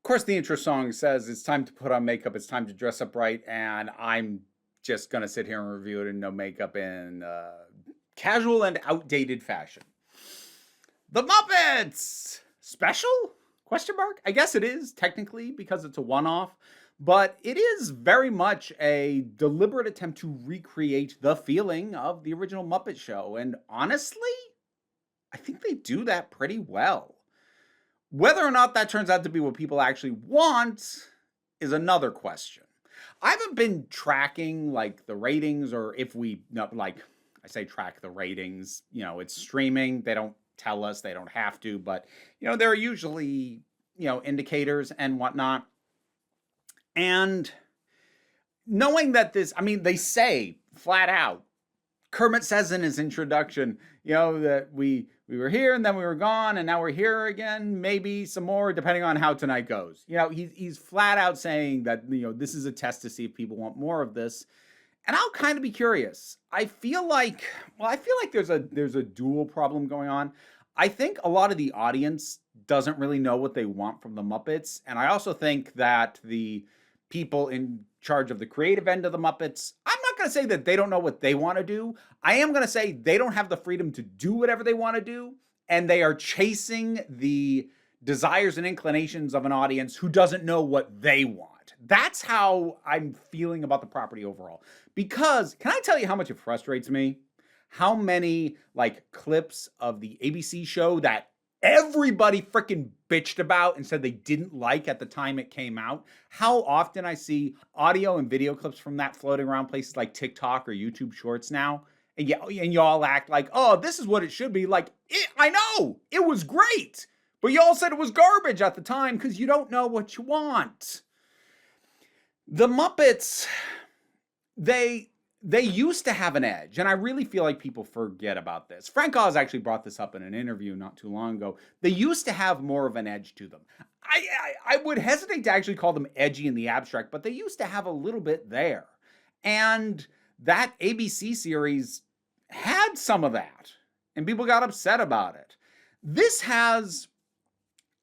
course, the intro song says it's time to put on makeup, it's time to dress up right, and I'm just gonna sit here and review it in no makeup in casual and outdated fashion. The Muppets special? Question mark? I guess it is technically because it's a one-off, but it is very much a deliberate attempt to recreate the feeling of the original Muppet Show, and honestly, I think they do that pretty well. Whether or not that turns out to be what people actually want is another question. I haven't been tracking like the ratings, or if we no, like I say track the ratings, it's streaming. They don't tell us, they don't have to, but there are usually, indicators and whatnot. And knowing that they say flat out, Kermit says in his introduction, that we were here and then we were gone and now we're here again, maybe some more, depending on how tonight goes. He's flat out saying that, this is a test to see if people want more of this. And I'll kind of be curious. I feel like there's a dual problem going on. I think a lot of the audience doesn't really know what they want from the Muppets. And I also think that the people in charge of the creative end of the Muppets, I'm not going to say that they don't know what they want to do. I am going to say they don't have the freedom to do whatever they want to do, and they are chasing the desires and inclinations of an audience who doesn't know what they want. That's how I'm feeling about the property overall. Because, can I tell you how much it frustrates me? How many clips of the ABC show that everybody freaking bitched about and said they didn't like at the time it came out. How often I see audio and video clips from that floating around places like TikTok or YouTube Shorts now. And y'all act like, oh, this is what it should be. I know, it was great. But y'all said it was garbage at the time because you don't know what you want. The Muppets, they used to have an edge, and I really feel like people forget about this. Frank Oz actually brought this up in an interview not too long ago. They used to have more of an edge to them. I would hesitate to actually call them edgy in the abstract, but they used to have a little bit there. And that ABC series had some of that, and people got upset about it. This has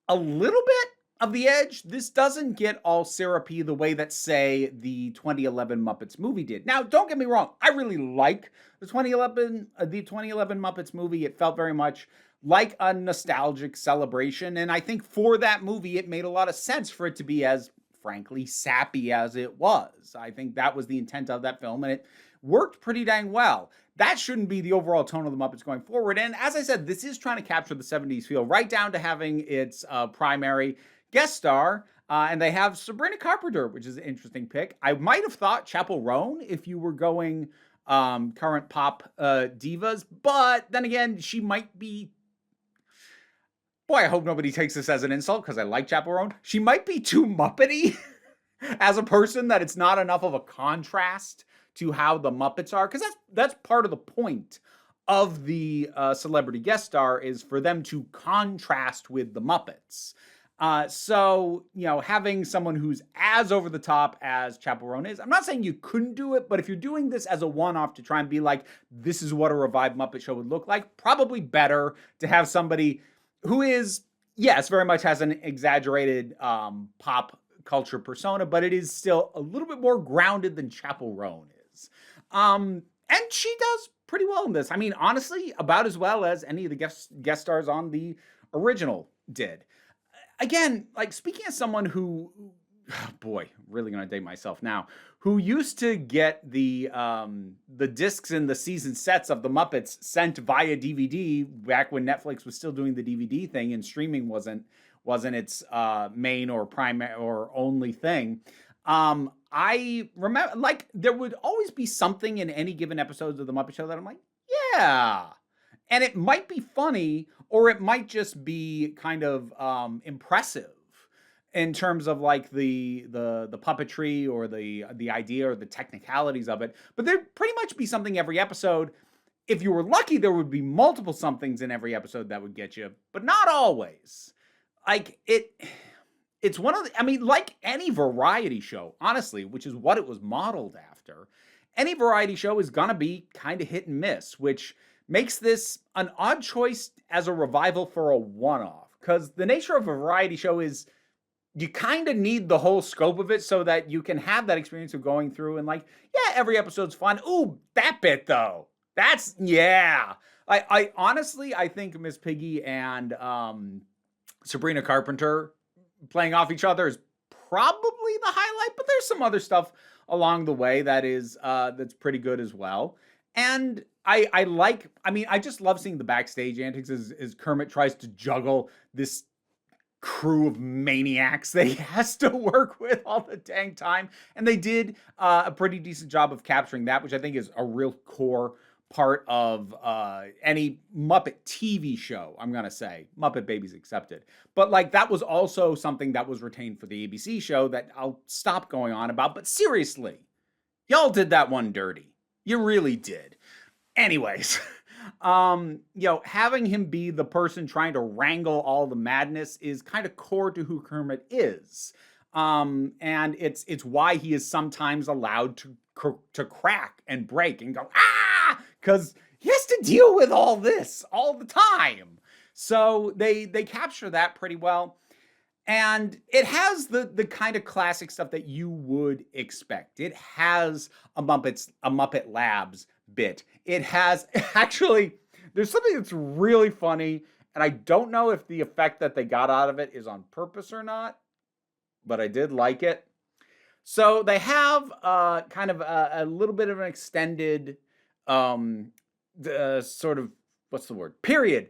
a little bit of the edge. This doesn't get all syrupy the way that, say, the 2011 Muppets movie did. Now, don't get me wrong. I really like the 2011 Muppets movie. It felt very much like a nostalgic celebration. And I think for that movie, it made a lot of sense for it to be as, frankly, sappy as it was. I think that was the intent of that film, and it worked pretty dang well. That shouldn't be the overall tone of the Muppets going forward. And as I said, this is trying to capture the 70s feel right down to having its primary guest star, and they have Sabrina Carpenter, which is an interesting pick. I might have thought Chappell Roan if you were going current pop divas, but then again, she might be... Boy, I hope nobody takes this as an insult because I like Chappell Roan. She might be too Muppety as a person, that it's not enough of a contrast to how the Muppets are, because that's part of the point of the celebrity guest star, is for them to contrast with the Muppets. So, having someone who's as over the top as Chappell Roan is, I'm not saying you couldn't do it, but if you're doing this as a one-off to try and be like, this is what a revived Muppet Show would look like, probably better to have somebody who is, yes, very much has an exaggerated pop culture persona, but it is still a little bit more grounded than Chappell Roan is. And she does pretty well in this. I mean, honestly, about as well as any of the guest stars on the original did. Again, speaking as someone who, boy, really gonna date myself now, who used to get the discs and the season sets of the Muppets sent via DVD back when Netflix was still doing the DVD thing and streaming wasn't its main or primary or only thing. I remember, there would always be something in any given episodes of the Muppet Show that I'm like, yeah. And it might be funny, or it might just be kind of impressive in terms of the puppetry or the idea or the technicalities of it. But there'd pretty much be something every episode. If you were lucky, there would be multiple somethings in every episode that would get you, but not always. It's one of the, like any variety show, honestly, which is what it was modeled after, any variety show is gonna be kind of hit and miss, which makes this an odd choice as a revival for a one-off. Because the nature of a variety show is you kind of need the whole scope of it so that you can have that experience of going through and like, yeah, every episode's fun. Ooh, that bit though. That's yeah. I honestly I think Miss Piggy and Sabrina Carpenter playing off each other is probably the highlight, but there's some other stuff along the way that is that's pretty good as well. And I just love seeing the backstage antics as Kermit tries to juggle this crew of maniacs that he has to work with all the dang time. And they did a pretty decent job of capturing that, which I think is a real core part of any Muppet TV show, I'm going to say. Muppet Babies accepted. But like that was also something that was retained for the ABC show that I'll stop going on about. But seriously, y'all did that one dirty. You really did. Anyways, having him be the person trying to wrangle all the madness is kind of core to who Kermit is. And it's why he is sometimes allowed to crack and break and go, because he has to deal with all this all the time. So they capture that pretty well. And it has the kind of classic stuff that you would expect. It has a Muppet Labs bit. It has actually, there's something that's really funny, and I don't know if the effect that they got out of it is on purpose or not, but I did like it. So they have kind of a little bit of an extended sort of, what's the word? Period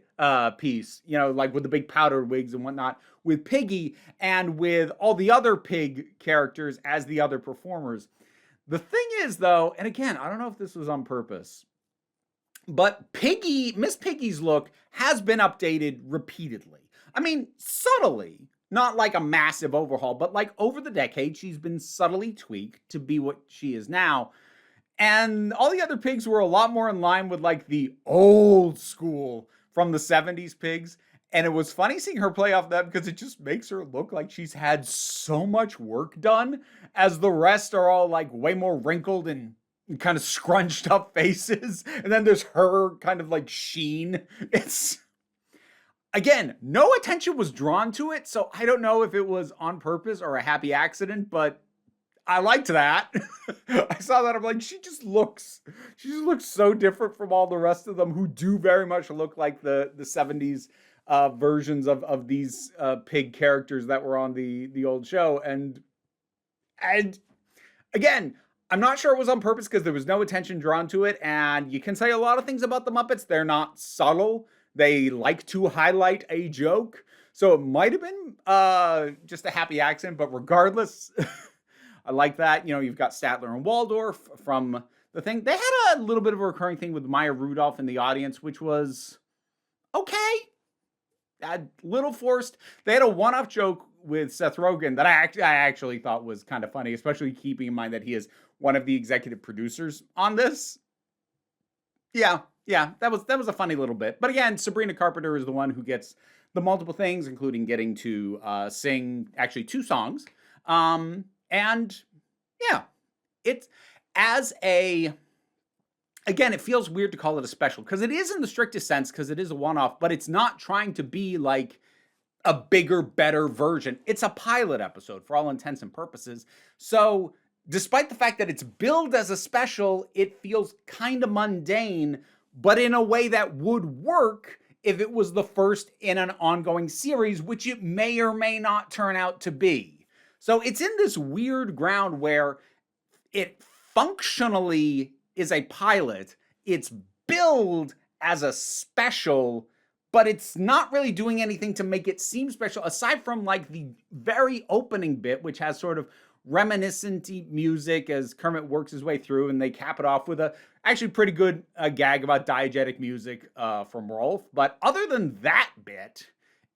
piece, like with the big powdered wigs and whatnot, with Piggy and with all the other pig characters as the other performers. The thing is, though, and again, I don't know if this was on purpose, but Miss Piggy's look has been updated repeatedly. I mean, subtly, not like a massive overhaul, but like over the decade, she's been subtly tweaked to be what she is now. And all the other pigs were a lot more in line with like the old school from the 70s pigs. And it was funny seeing her play off that because it just makes her look like she's had so much work done, as the rest are all like way more wrinkled and kind of scrunched up faces. And then there's her kind of like sheen. It's, again, no attention was drawn to it. So I don't know if it was on purpose or a happy accident, but I liked that. I saw that. I'm like, she just looks so different from all the rest of them who do very much look like the 70s versions of these pig characters that were on the old show. And again, I'm not sure it was on purpose because there was no attention drawn to it. And you can say a lot of things about the Muppets. They're not subtle. They like to highlight a joke. So it might have been just a happy accident, but regardless, I like that. You've got Statler and Waldorf from the thing. They had a little bit of a recurring thing with Maya Rudolph in the audience, which was okay. A little forced. They had a one-off joke with Seth Rogen that I actually thought was kind of funny, especially keeping in mind that he is one of the executive producers on this. Yeah, that was a funny little bit. But again, Sabrina Carpenter is the one who gets the multiple things, including getting to sing actually 2 songs. And yeah, it's again, it feels weird to call it a special because it is in the strictest sense because it is a one-off, but it's not trying to be like a bigger, better version. It's a pilot episode for all intents and purposes. So despite the fact that it's billed as a special, it feels kind of mundane, but in a way that would work if it was the first in an ongoing series, which it may or may not turn out to be. So it's in this weird ground where it functionally is a pilot. It's billed as a special, but it's not really doing anything to make it seem special, aside from like the very opening bit, which has sort of reminiscent music as Kermit works his way through, and they cap it off with a actually pretty good gag about diegetic music from Rolf. But other than that bit,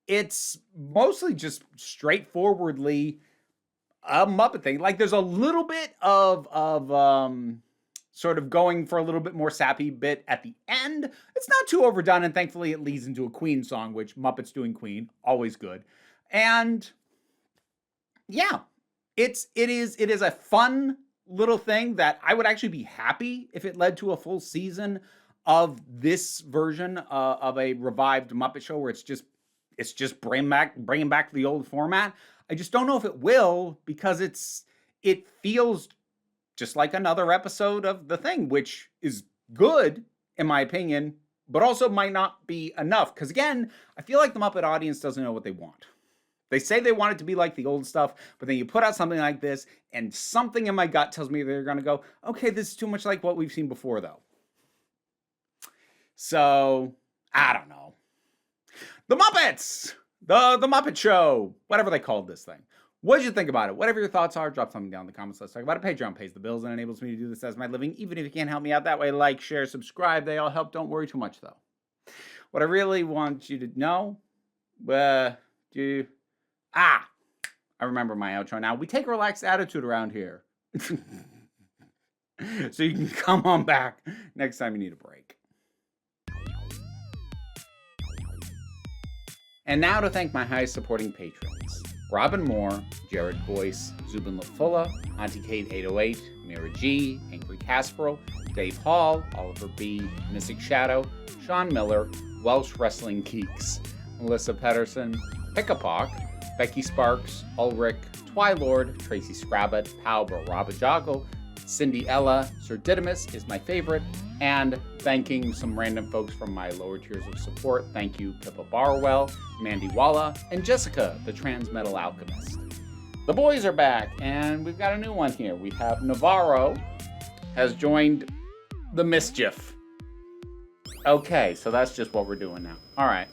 it's mostly just straightforwardly a Muppet thing. Like there's a little bit of sort of going for a little bit more sappy bit at the end. It's not too overdone, and thankfully it leads into a Queen song, which Muppets doing Queen, always good. And yeah, it is a fun little thing that I would actually be happy if it led to a full season of this version of a revived Muppet Show where it's just bringing back the old format. I just don't know if it will, because it feels just like another episode of The Thing, which is good in my opinion, but also might not be enough. Because again, I feel like the Muppet audience doesn't know what they want. They say they want it to be like the old stuff, but then you put out something like this, and something in my gut tells me they're going to go, okay, this is too much like what we've seen before, though. So, I don't know. The Muppets! The Muppet Show! Whatever they called this thing. What did you think about it? Whatever your thoughts are, drop something down in the comments. Let's talk about it. Patreon pays the bills and enables me to do this as my living. Even if you can't help me out that way, like, share, subscribe. They all help. Don't worry too much, though. What I really want you to know, I remember my outro now. We take a relaxed attitude around here. So you can come on back next time you need a break. And now to thank my highest supporting patrons. Robin Moore, Jared Boyce, Zubin Lafula, Auntie Kate 808, Mira G, Angry Casperl, Dave Hall, Oliver B, Mystic Shadow, Sean Miller, Welsh Wrestling Geeks, Melissa Pedersen, Pickapok, Becky Sparks, Ulrich, Twylord, Tracy Scrabbit, Pau Barabajoggle, Cindy Ella, Sir Didymus is my favorite, and thanking some random folks from my lower tiers of support. Thank you, Pippa Barwell, Mandy Walla, and Jessica, the Trans Metal Alchemist. The boys are back, and we've got a new one here. We have Navarro has joined the mischief. Okay, so that's just what we're doing now. All right.